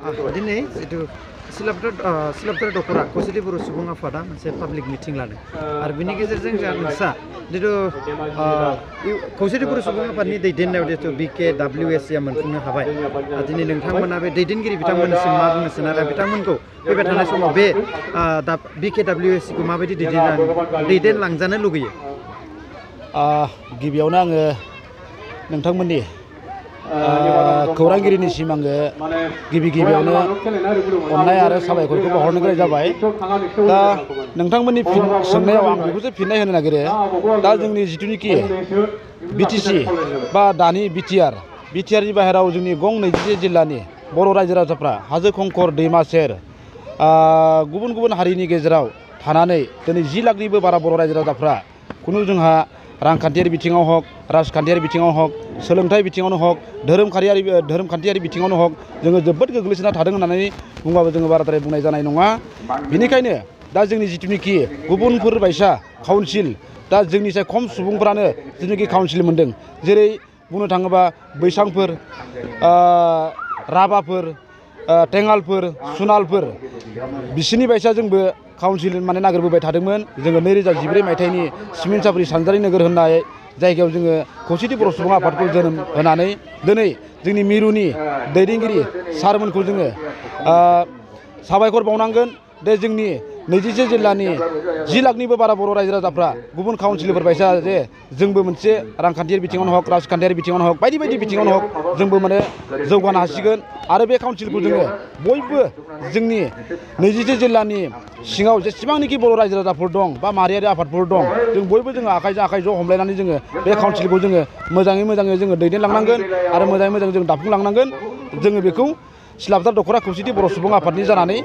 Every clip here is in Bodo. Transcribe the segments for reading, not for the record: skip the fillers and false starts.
दिनै जितु सिलाबथार दखरा खौसेथि बर' सुबुं आफादा मोनसे पाब्लिक मिटिं लादों आरो बिनि गेजेरजों जोंहा नोंसा जितु खौसेथि बर' सुबुं आफादनि दैदेननायाव जितु BKWSC आ मोनफुंनो हाबाय दिनै नोंथांमोना बे दैदेनगिरि बिथांमोननिसिम मा बुंनो सानो आरो बिथांमोनखौ फैबाय थानाय समाव बे BKWSC खौ माबायदि दैदेनलांजानो लुगैयो? गिबियावनो आङो नोंथांमोननि खौरांगिरिनिसिम आङो गिबियावनो अननाय आरो साबायखरखौ बावहरनो गोनां जाबाय। दा नोंथांमोननि सोंनायाव आं बेखौसो फिननाय होनो नागिरो। दा जोंनि जिथुनिखि BTC बा दानि BTR नि बाहेराव जोंनि गं 27 जिल्लानि बर' रायजो राजाफ्रा हाजो खंखर दैमा सेर गुबुन गुबुन हारिनि गेजेराव थानानै दिनै 10 लाखनिबो बारा बर' रायजो राजाफ्रा खुनु जोंहा रांखान्थियारि बिथिङाव हक राजखान्थियारि बिथिङाव हक सोलोंथाइ बिथिङावनो हक धोरोमखान्थियारि बिथिङावनो हक जोङो जोबोद गोग्लैसोना थादों होननानै बुंबाबो जोङो बाराद्राय बुंनाय जानाय नङा। बेनिखायनो दा जोंनि जिथुनिखि गुबुनफोर बायसा काउन्सिल दा जोंनिसाय खम सुबुंफ्रानो जिथुनिखि काउन्सिल मोनदों। जेरै बुंनो थाङोबा बैसांफोर राभाफोर टेङालफोर सुनालफोर बिसोरनि बायसा जोंबो काउन्सिल माने नागिरबोबाय थादोंमोन। जोङो 2014 मायथाइनि सिमेन्ट सानजारि नोगोर होननाय जायगायाव जोङो खौसेथि बर' सुबुं आफादखौ जोनोम होनानै दिनै जोंनि मिरुनि दैदेनगिरि सारमोनखौ जोङो साबायखर बावनांगोन। दे जोंनि 27 जिल्लानि 10 लाखनिबो बारा बर' रायजो राजाफ्रा गुबुन काउन्सिलफोर बायसा जे जोंबो मोनसे रांखान्थियारि बिथिङावनो हक राजखान्थियारि बिथिङावनो हक बायदि बायदि बिथिङावनो हक जोंबो माने जौगानो हासिगोन। आरो बे काउन्सिलखौ जोङो बयबो जोंनि 27 जिल्लानि सिङाव जेसेबांनाखि बर' रायजो राजाफोर दं बा माहारियारि आफादफोर दं जों बयबो जोङो आखाइजों आखाइ ज' हमलायनानै जोङो बे काउन्सिलखौ जोङो मोजाङै जोङो दैदेनलांनांगोन आरो मोजाङै मोजां जों दाफुंलांनांगोन। जोङो बेखौ सिलाबथार दखरा खौसेथि बर' सुबुं आफादनि जानानै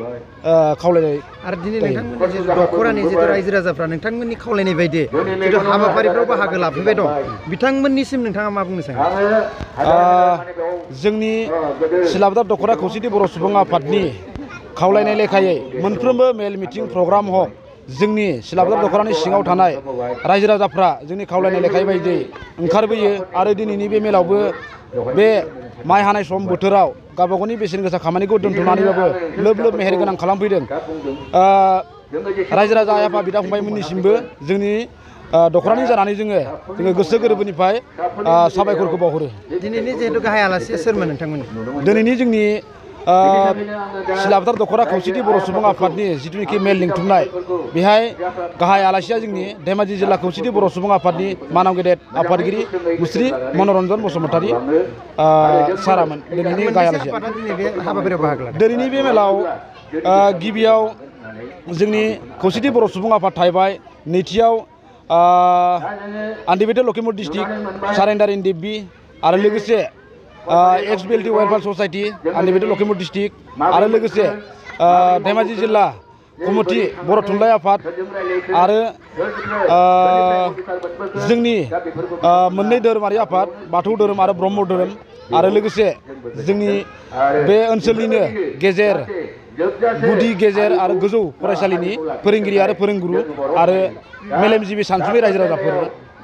खावलायनाय। आरो दिनै नोंथांमोननि जितु दखरानि जितु रायजो राजाफ्रा नोंथांमोननि खावलायनाय बायदि जितु हाबाफारिफ्राव बाहागो लाफैबाय दं बिथांमोननिसिम नोंथाङा मा बुंनो सानो? जोंनि सिलाबथार दखरा खौसेथि बर' सुबुं आफादनि खावलायनाय लेखायै मोनफ्रोमबो मेल मिटिं प्रग्राम हक जोंनि सिलाबथार दखरानि सिङाव थानाय रायजो राजाफ्रा जोंनि खावलायनाय लेखायै बायदियै ओंखारबोयो। आरो दिनैनि बे मेलावबो बे माइ हानाय सम बोथोराव गावबागावनि बेसेन गोसा खामानिखौ दोनथ'नानैबाबो लोब मेहेर गोनां खालामफैदों। रायजो राजा आइ आफा बिदा फंबायमोननिसिमबो जोंनि दखरानि जानानै जोङो गोसो गोरबोनिफ्राय साबायखरखौ बावहरो। दिनैनि जिहेतु गाहाय आलासिया सोरमोन नोंथांमोननि? दिनैनि जोंनि सिलाबथार दखरा खौसेथि बर' सुबुं आफादनि जिथुनिखि मेल लिंथुमनाय बेहाय गाहाय आलासिया जोंनि धेमाजि जिल्ला खौसेथि बर' सुबुं आफादनि मानाव गेदेर आफादगिरि मुस्रि मनरन्जन बसुमतारी सारामोन दिनैनि गाहाय आलासिया। दिनैनि बे मेलाव गिबियाव जोंनि खौसेथि बर' सुबुं आफाद थाहैबाय। नैथियाव आन्डिबेटेड लखिमपुर डिस्ट्रिक्ट सारेन्डार इन देबि आरो लोगोसे XBLT welfare society undivided Lakhimpur district आरो लोगोसे धेमाजि जिल्ला कमिटि बर' थुनलाइ आफाद आरो जोंनि मोननै धोरोमारि आफाद बाथौ धोरोम आरो ब्रह्म धोरोम आरो लोगोसे जोंनि बे ओनसोलनिनो गेजेर गुदि गेजेर आरो गोजौ फरायसालिनि फोरोंगिरि आरो फोरोंगुरु आरो मेलेमजिबि सानसुमै रायजो राजाफोर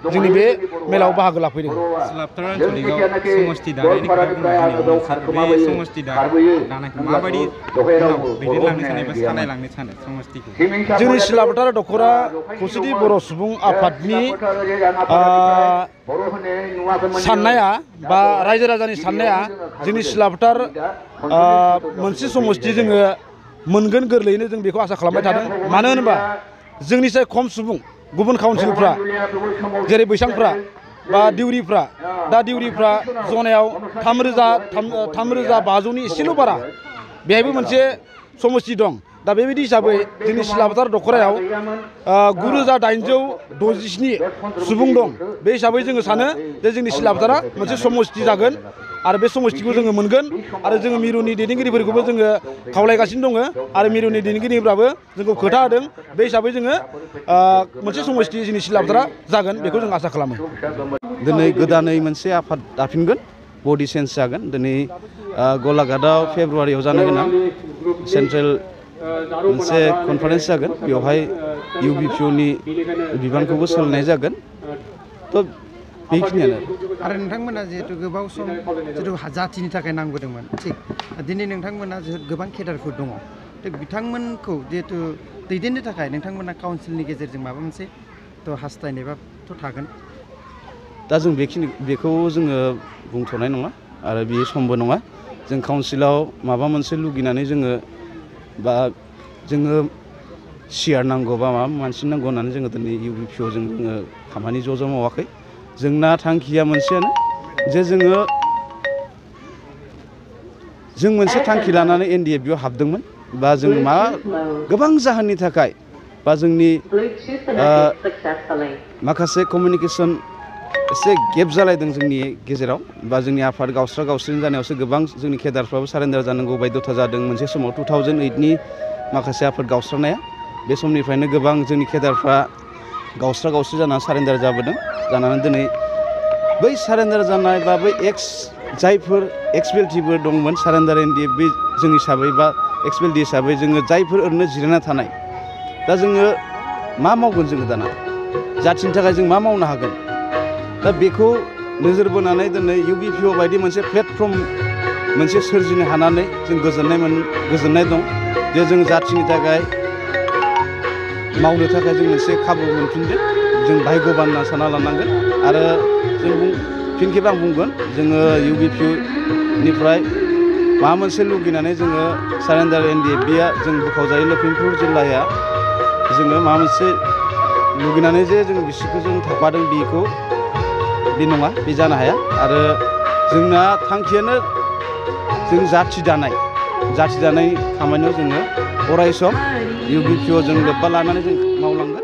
जोंनि बे मेलाव बाहागो लाफैदों। सिलाबथार आनसलिकआव समष्टि दानायनि खोथा बुंनाय बे समष्टि दानायखौ माबायदि दैदेनलांनो सानो एबा सालायलांनो सानो समष्टिखौ? जोंनि सिलाबथार दखरा खौसेथि बर' सुबुं आफादनि साननाया बा रायजो राजानि साननाया जोंनि सिलाबथार मोनसे समष्टि जोङो मोनगोन गोरलैयैनो जों बेखौ आसा खालामबाय थादों। मानो होनोबा जोंनिसाय खम सुबुं गुबुन काउन्सिलफ्रा जेरै बैसांफ्रा बा दिउरिफ्रा दा दिउरिफ्रा जनायाव 3,500 एसेल' बारा बेहायबो मोनसे समष्टि दं। दा बेबायदि हिसाबै जोंनि सिलाबथार दखरायाव 9,867 सुबुं दं। बे हिसाबै जोङो सानो जे जोंनि सिलाबथारा मोनसे समष्टि जागोन आरो बे समष्टिखौ जोङो मोनगोन आरो जोङो मिरुनि दैदेनगिरिफोरखौबो जोङो खावलायगासिनो दङ आरो मिरुनि दैदेनगिरिफ्राबो जोंखौ खोथा होदों। बे हिसाबै जोङो मोनसे समष्टि जोंनि सिलाबथारा जागोन बेखौ जों आसा खालामो। दिनै गोदानै मोनसे आफाद दाफिनगोन बडि चेन्ज जागोन। दिनै गलाघाटआव फेब्रुवारियाव जानो गोनां सेन्ट्रेल मोनसे कनफारेन्स जागोन। बेवहाय UBPOनि बिबानखौबो सोलायनाय जागोन। थ' बेखिनियानो। आरो नोंथांमोना जिहेतु गोबाव सम जितु जाथिनि थाखाय नांबोदोंमोन थिग दिनै नोंथांमोना गोबां केडारफोर दङ थिग बिथांमोनखौ जिहेतु दैदेननो थाखाय नोंथांमोना काउन्सिलनि गेजेरजों माबा मोनसे हास्थायनायबाथ' थागोन दा जों बेखौ जोङो बुंथ'नाय नङा आरो बेयो समबो नङा जों काउन्सिलाव माबा मोनसे लुगैनानै जोङो बा जोङो सियार नांगौ बा माबा मानसि नांगौ होननानै जोङो दिनै UBPयाव जोङो खामानि ज' मावाखै जोंना थांखिया मोनसेयानो जे जों मोनसे थांखि लानानै NDFBयाव हाबदोंमोन बा जों गोबां जाहोननि थाखाय बा जोंनि माखासे कमिउनिकेसन एसे गेप जालायदों जोंनि गेजेराव बा जोंनि आफाद गावस्रानि जानायावसो गोबां जोंनि केडारफ्राबो सारेन्डार जानांगौ बायद'था जादों मोनसे समाव 2008नि माखासे आफाद गावस्रानाया बे समनिफ्रायनो गोबां जोंनि केडारफ्रा गावस्रि जानानै सारेन्डार जाबोदों जानानै दिनै बै सारेन्डार जानाय बा बै जायफोर एक्सपेल्टिफोर दंमोन सारेन्डार NDFB जों हिसाबै बा एक्सपेल्टि हिसाबै जोङो जायफोर ओरैनो जिरायना थानाय दा जोङो मा मावगोन जोङो दाना जाथिनि थाखाय जों मा मावनो हागोन दा बेखौ नोजोर बोनानै दिनै UBPO बायदि मोनसे प्लेटफर्म मोनसे सोरजिनो हानानै जों गोजोननाय दं जे जों जाथिनि थाखाय मावनो थाखाय जों मोनसे खाबु मोनफिनदों जों भाग्यबान होनना सानना लानांगोन आरो जों फिन खेब आं बुंगोन जोङो UBPनिफ्राय माबा मोनसे लुगैनानै जोङो सारेन्डार NDFBया जों बोखावजायो लखिमपुर जिल्लाया जोङो माबा मोनसे लुगैनानै जे जों बिसोरखौ जों थाफादों बे नङा बे जानो हाया आरो जोंना थांखियानो जों जाथि दानाय खामानियाव जोङो अराय सम UBPयाव जों लोब्बा लानानै जों मावलांगोन